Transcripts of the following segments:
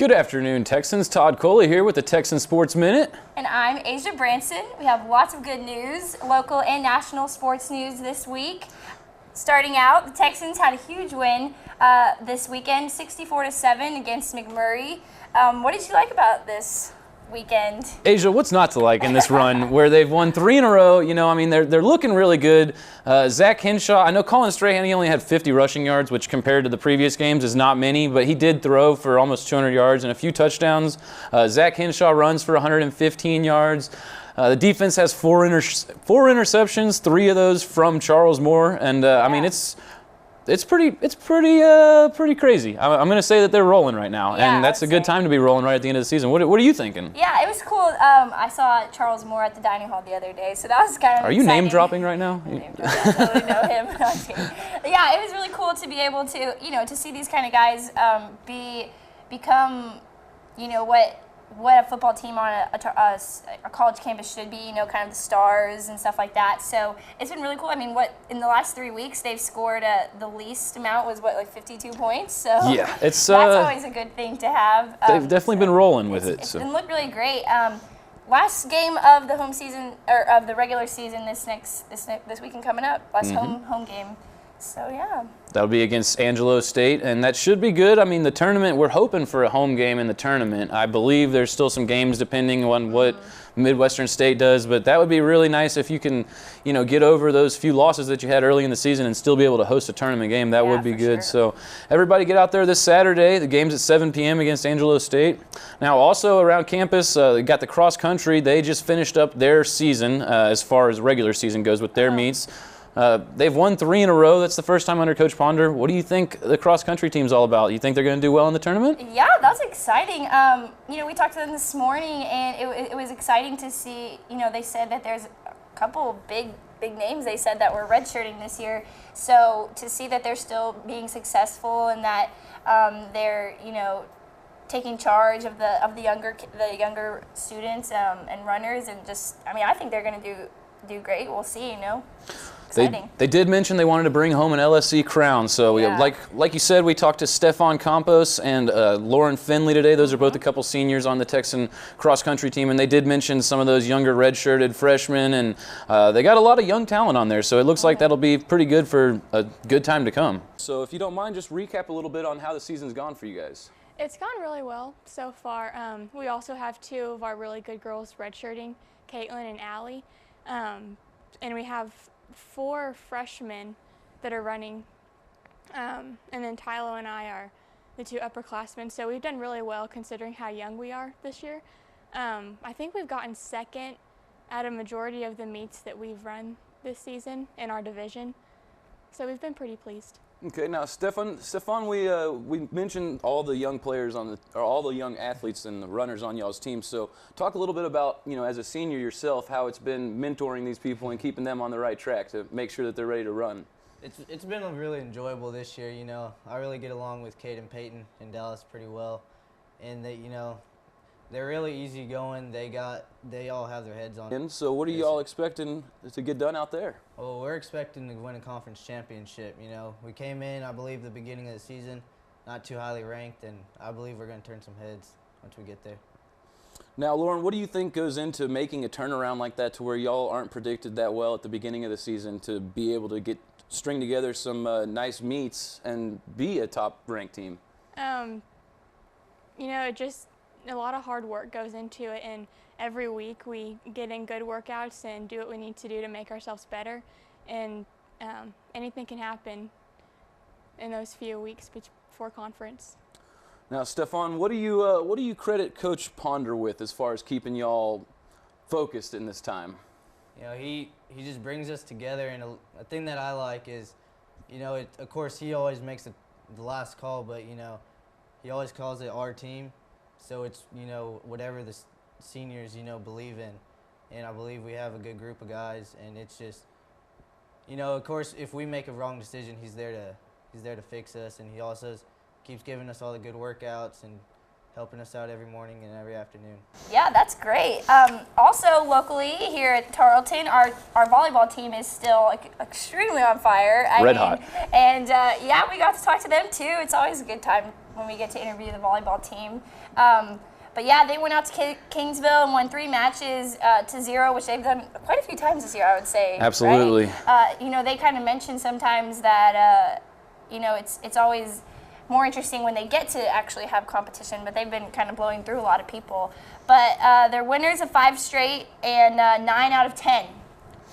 Good afternoon, Texans. Todd Coley here with the Texan Sports Minute. And I'm Azia, Branson. We have lots of good news, local and national sports news this week. Starting out, the Texans had a huge win this weekend, 64-7 against McMurray. What did you like about this weekend? Azia, what's not to like in this run where they've won 3 in a row? You know, I mean, they're looking really good. Zach Henshaw, I know Colin Strahan, he only had 50 rushing yards, which compared to the previous games is not many, but he did throw for almost 200 yards and a few touchdowns. Zach Henshaw runs for 115 yards. The defense has 4 interceptions, 3 of those from Charles Moore, and I mean it's pretty crazy. I'm going to say that they're rolling right now, and that's a good time to be rolling right at the end of the season. What are you thinking? Yeah, it was cool. I saw Charles Moore at the dining hall the other day, so that was kind of Are you exciting. name dropping right now? I totally know him. Yeah, it was really cool to be able to, to see these kind of guys become, what a football team on a college campus should be, kind of the stars and stuff like that. So it's been really cool. I mean, in the last 3 weeks they've scored the least amount was like 52 points. So yeah, it's that's always a good thing to have. They've definitely been rolling with it. It's been looked really great. Last game of the home season or of the regular season this weekend coming up. Last home game. So yeah. That'll be against Angelo State, and that should be good. I mean, the tournament, we're hoping for a home game in the tournament. I believe there's still some games depending on what Midwestern State does, but that would be really nice if you can, get over those few losses that you had early in the season and still be able to host a tournament game. That would be good. Sure. So everybody get out there this Saturday. The game's at 7 p.m. against Angelo State. Now, also around campus, got the cross country. They just finished up their season as far as regular season goes with their meets. They've won 3 in a row. That's the first time under Coach Ponder. What do you think the cross-country team's all about? You think they're going to do well in the tournament? Yeah, that's exciting. We talked to them this morning, and it was exciting to see, they said that there's a couple big names they said that were redshirting this year. So to see that they're still being successful and that they're, taking charge of the younger students and runners, and just, I think they're going to do great. We'll see, They did mention they wanted to bring home an LSC crown. So like you said, we talked to Stefan Campos and Lauren Finley today. Those are both a couple seniors on the Texan cross-country team, and they did mention some of those younger red-shirted freshmen, and they got a lot of young talent on there. So it looks like that'll be pretty good for a good time to come. So if you don't mind, just recap a little bit on how the season's gone for you guys. It's gone really well so far. We also have 2 of our really good girls redshirting, Caitlin and Allie. And we have 4 freshmen that are running, and then Tylo and I are the 2 upperclassmen. So we've done really well considering how young we are this year. I think we've gotten second at a majority of the meets that we've run this season in our division. So we've been pretty pleased. Okay, now Stefan, we mentioned all the young players all the young athletes and the runners on y'all's team. So talk a little bit about, as a senior yourself, how it's been mentoring these people and keeping them on the right track to make sure that they're ready to run. It's been really enjoyable this year. I really get along with Kate and Peyton in Dallas pretty well, and they're really easygoing. They all have their heads on. And so what are y'all expecting to get done out there? Well, we're expecting to win a conference championship. We came in, I believe, the beginning of the season, not too highly ranked, and I believe we're going to turn some heads once we get there. Now, Lauren, what do you think goes into making a turnaround like that to where y'all aren't predicted that well at the beginning of the season to be able to string together some nice meets and be a top-ranked team? Just a lot of hard work goes into it, and every week we get in good workouts and do what we need to do to make ourselves better, and anything can happen in those few weeks before conference. Now, Stefan, what do you credit Coach Ponder with as far as keeping y'all focused in this time? He just brings us together, and a thing that I like is, of course he always makes the last call, but he always calls it our team. So it's, whatever the seniors, believe in. And I believe we have a good group of guys, and it's just, of course, if we make a wrong decision, he's there to fix us, and he also keeps giving us all the good workouts and helping us out every morning and every afternoon. Yeah, that's great. Also, locally here at Tarleton, our volleyball team is still extremely on fire. Red hot. And yeah, we got to talk to them too. It's always a good time when we get to interview the volleyball team. But yeah, they went out to Kingsville and won 3 matches to 0, which they've done quite a few times this year, I would say. Absolutely. Right? They kind of mention sometimes that, it's always more interesting when they get to actually have competition, but they've been kind of blowing through a lot of people. But they're winners of 5 straight and 9 out of 10.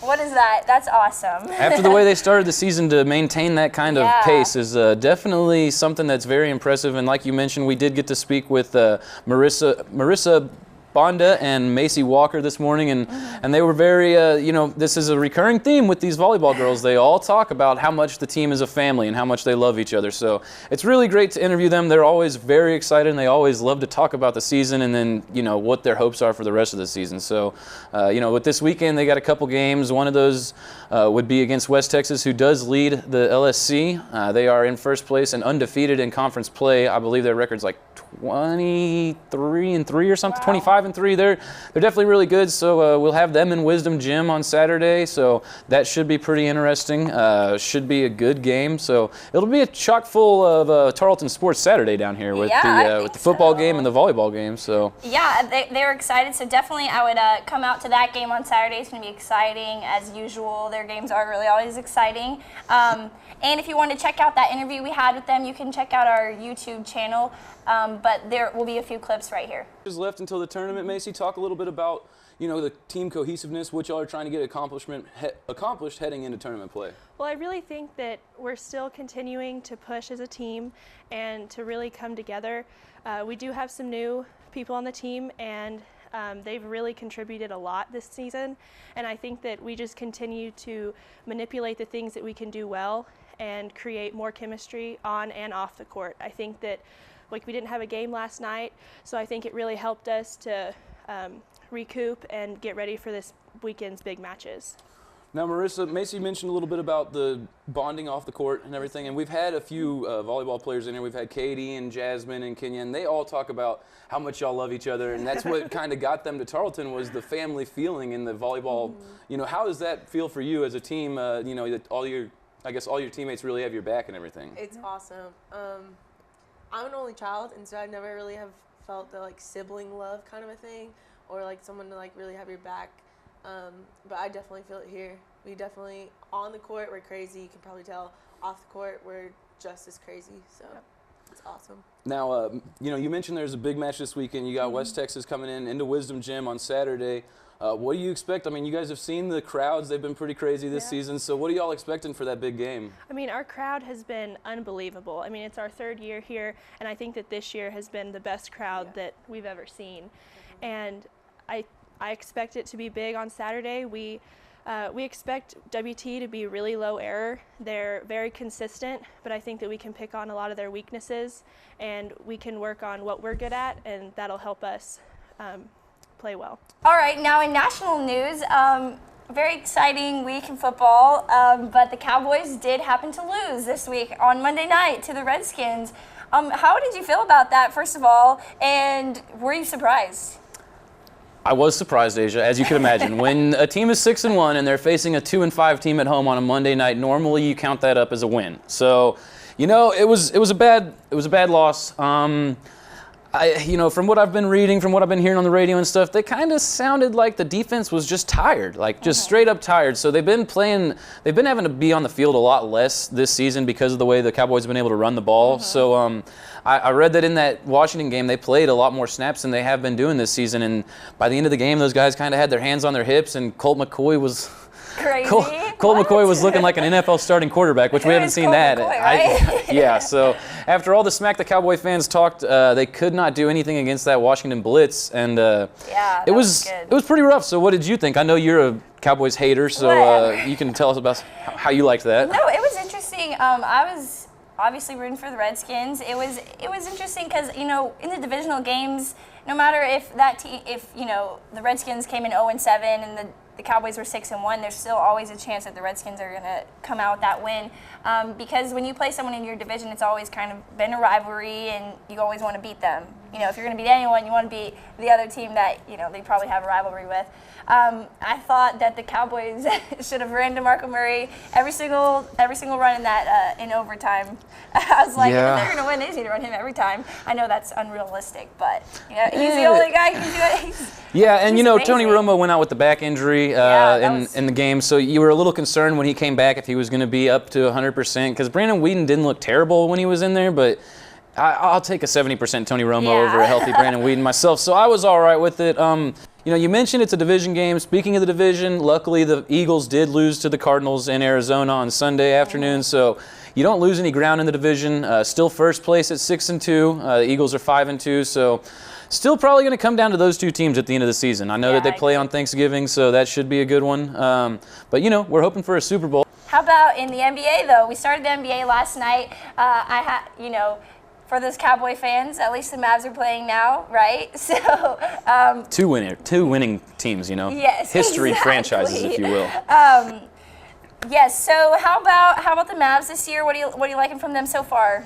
What is that? That's awesome. After the way they started the season, to maintain that kind of pace is definitely something that's very impressive. And like you mentioned, we did get to speak with Marissa Bonda and Macy Walker this morning, and they were very, this is a recurring theme with these volleyball girls. They all talk about how much the team is a family and how much they love each other. So it's really great to interview them. They're always very excited, and they always love to talk about the season and then, what their hopes are for the rest of the season. So, with this weekend, they got a couple games. One of those would be against West Texas, who does lead the LSC. They are in first place and undefeated in conference play. I believe their record's like 23-3 or something, wow. 25-3. They're definitely really good. So we'll have them in Wisdom Gym on Saturday. So that should be pretty interesting. Should be a good game. So it'll be a chock full of Tarleton sports Saturday down here with the football game and the volleyball game. So yeah, they were excited. So definitely I would come out to that game on Saturday. It's going to be exciting as usual. Their games are really always exciting. And if you want to check out that interview we had with them, you can check out our YouTube channel. But there will be a few clips right here. Just left until the tournament, Macy. Talk a little bit about, the team cohesiveness, what y'all are trying to get accomplished heading into tournament play. Well, I really think that we're still continuing to push as a team and to really come together. We do have some new people on the team, and they've really contributed a lot this season. And I think that we just continue to manipulate the things that we can do well and create more chemistry on and off the court. I think that we didn't have a game last night, so I think it really helped us to recoup and get ready for this weekend's big matches. Now, Macy mentioned a little bit about the bonding off the court and everything, and we've had a few volleyball players in here. We've had Katie and Jasmine and Kenya, and they all talk about how much y'all love each other, and that's what kind of got them to Tarleton, was the family feeling in the volleyball. Mm-hmm. How does that feel for you as a team? That all your teammates really have your back and everything. It's awesome. I'm an only child, and so I never really have felt the sibling love kind of a thing, or someone to really have your back. But I definitely feel it here. We definitely, on the court, we're crazy. You can probably tell. Off the court, we're just as crazy. So it's awesome. Now, you mentioned there's a big match this weekend. You got West Texas coming into Wisdom Gym on Saturday. What do you expect? I mean, you guys have seen the crowds. They've been pretty crazy this season. So what are y'all expecting for that big game? I mean, our crowd has been unbelievable. I mean, it's our 3rd year here, and I think that this year has been the best crowd that we've ever seen. Mm-hmm. And I expect it to be big on Saturday. We expect WT to be really low error. They're very consistent, but I think that we can pick on a lot of their weaknesses, and we can work on what we're good at, and that'll help us play well. All right, now in national news, very exciting week in football, but the Cowboys did happen to lose this week on Monday night to the Redskins. How did you feel about that, first of all, and were you surprised? I was surprised, Asia, as you can imagine. When a team is 6-1 and they're facing a 2-5 team at home on a Monday night, normally you count that up as a win. So, it was a bad loss. From what I've been reading, from what I've been hearing on the radio and stuff, they kind of sounded like the defense was just tired, just straight up tired. So they've been having to be on the field a lot less this season because of the way the Cowboys have been able to run the ball. Mm-hmm. So I read that in that Washington game, they played a lot more snaps than they have been doing this season. And by the end of the game, those guys kind of had their hands on their hips, and Colt McCoy was... Crazy. Colt McCoy was looking like an NFL starting quarterback, which we haven't seen that. McCoy, right? So after all the smack the Cowboy fans talked, they could not do anything against that Washington blitz, and it was pretty rough. So what did you think? I know you're a Cowboys hater, so you can tell us about how you liked that. No, it was interesting. I was obviously rooting for the Redskins. It was interesting because in the divisional games, no matter if the Redskins came in 0-7 and the Cowboys were 6-1, there's still always a chance that the Redskins are going to come out with that win. Because when you play someone in your division, it's always kind of been a rivalry, and you always want to beat them. if you're going to beat anyone, you want to beat the other team that, they probably have a rivalry with. I thought that the Cowboys should have ran DeMarco Murray every single run in that in overtime. I was like, if they're going to win, they just need to run him every time. I know that's unrealistic, but he's the only guy who can do it. Yeah, and amazing. Tony Romo went out with the back injury in the game, so you were a little concerned when he came back if he was going to be up to 100%, because Brandon Weeden didn't look terrible when he was in there, but I'll take a 70% Tony Romo over a healthy Brandon Weeden myself, so I was all right with it. You mentioned it's a division game. Speaking of the division, luckily the Eagles did lose to the Cardinals in Arizona on Sunday afternoon, so you don't lose any ground in the division. Still first place at 6-2. The Eagles are 5-2, so still probably going to come down to those two teams at the end of the season. I know that they play on Thanksgiving, so that should be a good one. But we're hoping for a Super Bowl. How about in the NBA though? We started the NBA last night. For those Cowboy fans, at least the Mavs are playing now, right? So two winning teams, Yes, history exactly. franchises, if you will. Yes. So how about the Mavs this year? What are you liking from them so far?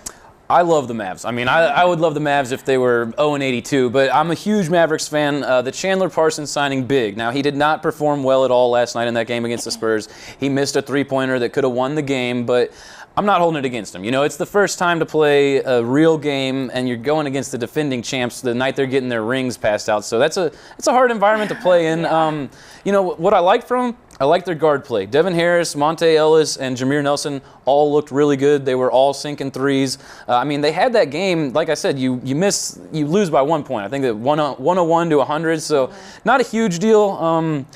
I love the Mavs. I mean, I would love the Mavs if they were 0-82, but I'm a huge Mavericks fan. The Chandler Parsons signing big. Now, he did not perform well at all last night in that game against the Spurs. He missed a three-pointer that could have won the game, but I'm not holding it against him. It's the first time to play a real game, and you're going against the defending champs the night they're getting their rings passed out. So it's a hard environment to play in. What I like from them, I like their guard play. Devin Harris, Monte Ellis, and Jameer Nelson all looked really good. They were all sinking threes. They had that game. Like I said, you lose by 1 point. I think that 101 to 100. So not a huge deal.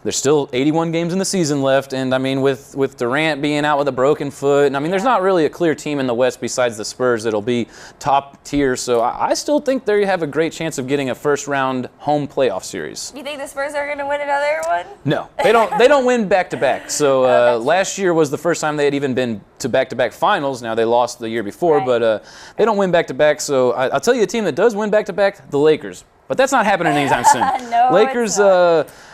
There's still 81 games in the season left, and with Durant being out with a broken foot, there's not really a clear team in the West besides the Spurs that'll be top tier. So I still think they have a great chance of getting a first-round home playoff series. You think the Spurs are going to win another one? No, they don't. They don't win back-to-back. So last year was the first time they had even been to back-to-back finals. Now they lost the year before, but they don't win back-to-back. So I'll tell you a team that does win back-to-back, the Lakers. But that's not happening anytime soon. No, Lakers,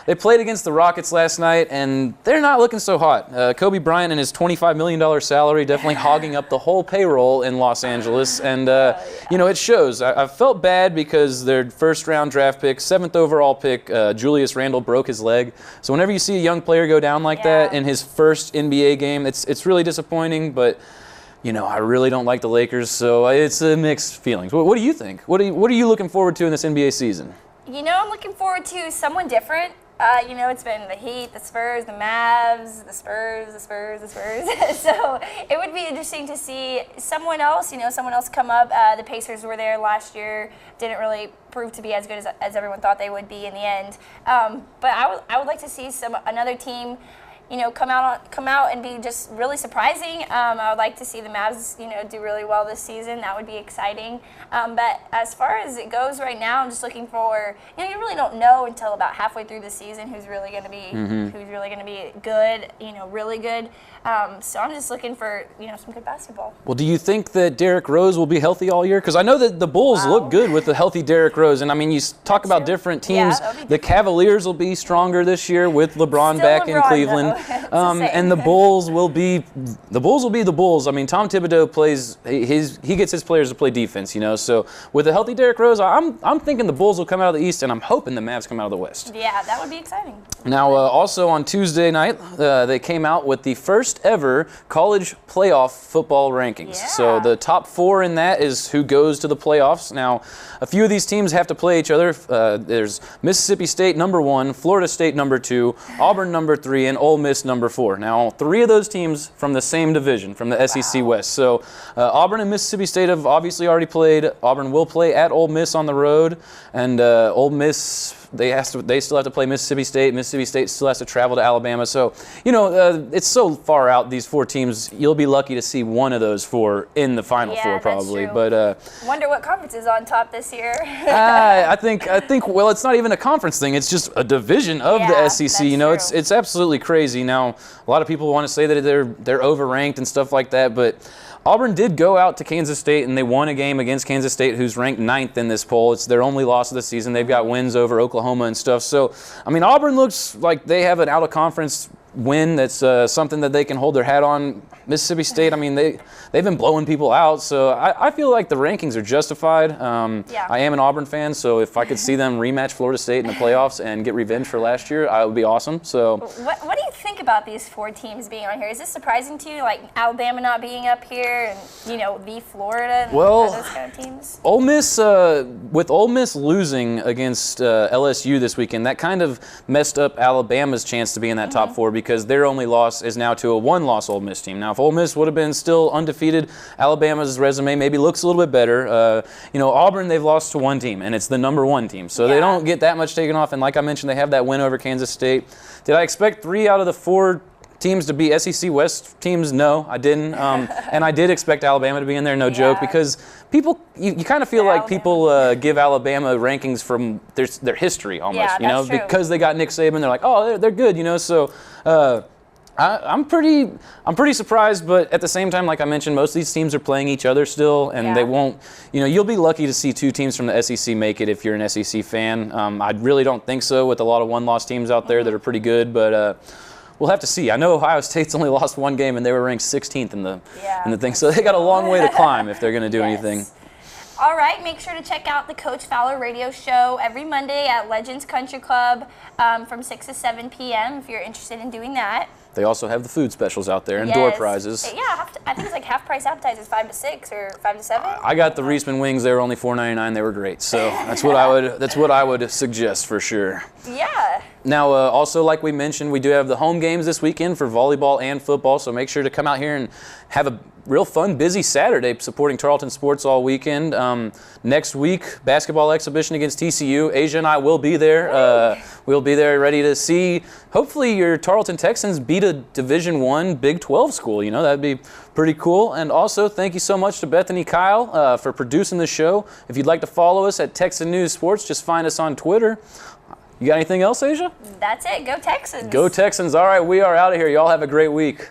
they played against the Rockets last night, and they're not looking so hot. Kobe Bryant and his $25 million salary definitely hogging up the whole payroll in Los Angeles. And, it shows. I felt bad because their first-round draft pick, 7th overall pick, Julius Randle, broke his leg. So whenever you see a young player go down like that in his first NBA game, it's really disappointing. But I really don't like the Lakers, so it's a mixed feelings. What do you think? What are you looking forward to in this NBA season? I'm looking forward to someone different. It's been the Heat, the Spurs, the Mavs, the Spurs. So it would be interesting to see someone else, come up. The Pacers were there last year, didn't really prove to be as good as everyone thought they would be in the end. But I would like to see another team come out and be just really surprising. I would like to see the Mavs, do really well this season. That would be exciting. But as far as it goes right now, I'm just looking for, you really don't know until about halfway through the season who's really going to be good, really good. So I'm just looking for, some good basketball. Well, do you think that Derrick Rose will be healthy all year? Because I know that the Bulls look good with the healthy Derrick Rose. And you talk about different teams. The Cavaliers will be stronger this year with LeBron back in Cleveland. And the Bulls will be the Bulls. Tom Thibodeau plays he gets his players to play defense, So with a healthy Derrick Rose, I'm thinking the Bulls will come out of the East, and I'm hoping the Mavs come out of the West. Yeah, that would be exciting. Now, also on Tuesday night, they came out with the first ever college playoff football rankings. Yeah. So the top 4 in that is who goes to the playoffs. Now, a few of these teams have to play each other. There's Mississippi State number 1, Florida State number 2, Auburn number 3, and Ole Miss number 4. Now, 3 of those teams from the same division, from the SEC West. So Auburn and Mississippi State have obviously already played. Auburn will play at Ole Miss on the road, and Ole Miss, they still have to play Mississippi State. Mississippi State still has to travel to Alabama. So, it's so far out, these 4 teams, you'll be lucky to see one of those 4 in the Final 4 probably. That's true. But wonder what conference is on top this year. I think well, it's not even a conference thing. It's just a division of the SEC. It's absolutely crazy. Now, a lot of people want to say that they're overranked and stuff like that, but Auburn did go out to Kansas State, and they won a game against Kansas State, who's ranked 9th in this poll. It's their only loss of the season. They've got wins over Oklahoma Oklahoma and stuff. So, I mean, Auburn looks like they have an out-of-conference win that's something that they can hold their hat on. Mississippi State, I mean, they've been blowing people out, so I feel like the rankings are justified. I am an Auburn fan, so if I could see them rematch Florida State in the playoffs and get revenge for last year, I would be awesome. So, what do you think about these 4 teams being on here? Is this surprising to you, like Alabama not being up here, and the Florida and those kind of teams? Ole Miss, with Ole Miss losing against LSU this weekend, that kind of messed up Alabama's chance to be in that top 4 because their only loss is now to a 1-loss Ole Miss team. Now, if Ole Miss would have been still undefeated, Alabama's resume maybe looks a little bit better. Auburn, they've lost to 1 team, and it's the number 1 team. So they don't get that much taken off. And like I mentioned, they have that win over Kansas State. Did I expect 3 out of the 4 teams to be SEC West teams? No, I didn't. And I did expect Alabama to be in there, no joke, because people, you kind of feel like people give Alabama rankings from their history almost, that's true. because they got Nick Saban, they're like, oh, they're good, so I'm pretty surprised, but at the same time, like I mentioned, most of these teams are playing each other still, and they won't. You'll be lucky to see 2 teams from the SEC make it if you're an SEC fan. I really don't think so with a lot of 1-loss teams out there that are pretty good, but we'll have to see. I know Ohio State's only lost 1 game, and they were ranked 16th in the thing, so they got a long way to climb if they're going to do anything. All right, make sure to check out the Coach Fowler radio show every Monday at Legends Country Club from 6 to 7 p.m. if you're interested in doing that. They also have the food specials out there and door prizes. Yeah, I think it's like half-price appetizers, 5 to 6 or 5 to 7. I got the Reisman wings. They were only $4.99. They were great. So that's what I would suggest for sure. Yeah. Now, also, like we mentioned, we do have the home games this weekend for volleyball and football. So make sure to come out here and have a real fun, busy Saturday supporting Tarleton sports all weekend. Next week, basketball exhibition against TCU. Azia and I will be there. We'll be there ready to see, hopefully, your Tarleton Texans beat a Division I Big 12 school. That'd be pretty cool. And also, thank you so much to Bethany Kyle for producing the show. If you'd like to follow us at Texan News Sports, just find us on Twitter. You got anything else, Azia? That's it. Go Texans. Go Texans. All right, we are out of here. Y'all have a great week.